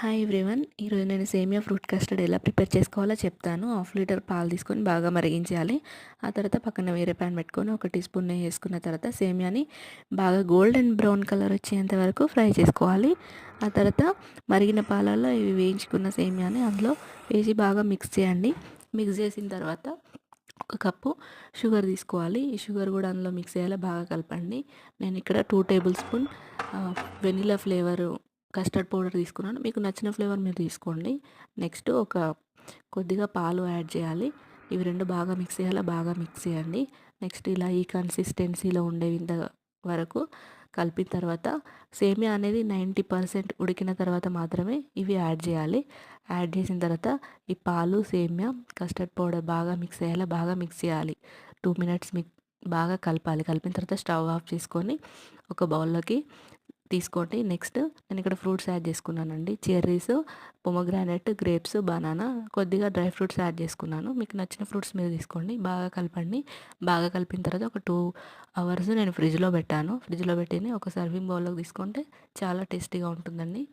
Hi everyone. ఈరోజు నేను సేమియా ఫ్రూట్ కస్టర్డ్ ఎలా ప్రిపేర్ చేసుకోవాలో చెప్తాను. హాఫ్ లీటర్ పాలు తీసుకొని బాగా మరిగించాలి. ఆ తర్వాత పక్కన వేరే ప్యాన్ పెట్టుకొని ఒక టీ స్పూన్ నెయ్యి వేసుకున్న తర్వాత సేమియాని బాగా గోల్డెన్ బ్రౌన్ కలర్ వచ్చేంత వరకు ఫ్రై చేసుకోవాలి. ఆ తర్వాత మరిగిన పాలల్లో ఇవి వేయించుకున్న సేమియాని అందులో వేసి బాగా మిక్స్ చేయండి. మిక్స్ చేసిన తర్వాత ఒక కప్పు షుగర్ తీసుకోవాలి. ఈ షుగర్ కూడా అందులో మిక్స్ చేయాలి, బాగా కలపండి. నేను ఇక్కడ 2 table spoon vanilla flavour custard powder తీసుకున్నాను. మీకు నచ్చిన ఫ్లేవర్ మీరు తీసుకోండి. నెక్స్ట్ కొద్దిగా పాలు యాడ్ చేయాలి. ఇవి 2 బాగా మిక్స్ చేయాలి, బాగా మిక్స్ చేయండి. నెక్స్ట్ ఇలా ఈ కన్సిస్టెన్సీలో ఉండేంత వరకు కలిపిన తర్వాత సేమియా అనేది 90% ఉడికిన తర్వాత మాత్రమే ఇవి యాడ్ చేయాలి. యాడ్ చేసిన తర్వాత ఈ పాలు, సేమియా, కస్టర్డ్ పౌడర్ బాగా మిక్స్ అయ్యేలా బాగా మిక్స్ చేయాలి. 2 మినిట్స్ బాగా కలపాలి. కలిపిన తర్వాత స్టవ్ ఆఫ్ చేసుకొని ఒక బౌల్లోకి తీసుకోండి. నెక్స్ట్ నేను ఇక్కడ ఫ్రూట్స్ యాడ్ చేసుకున్నానండి. చెర్రీస్, పొమోగ్రానైట్, గ్రేప్స్, బనానా, కొద్దిగా డ్రై ఫ్రూట్స్ యాడ్ చేసుకున్నాను. మీకు నచ్చిన ఫ్రూట్స్ మీరు తీసుకోండి. బాగా కలపండి. బాగా కలిపిన తర్వాత ఒక 2 అవర్స్ నేను ఫ్రిడ్జ్లో పెట్టాను. ఫ్రిడ్జ్లో పెట్టిని ఒక సర్వింగ్ బౌల్లోకి తీసుకుంటే చాలా టేస్టీగా ఉంటుందండి.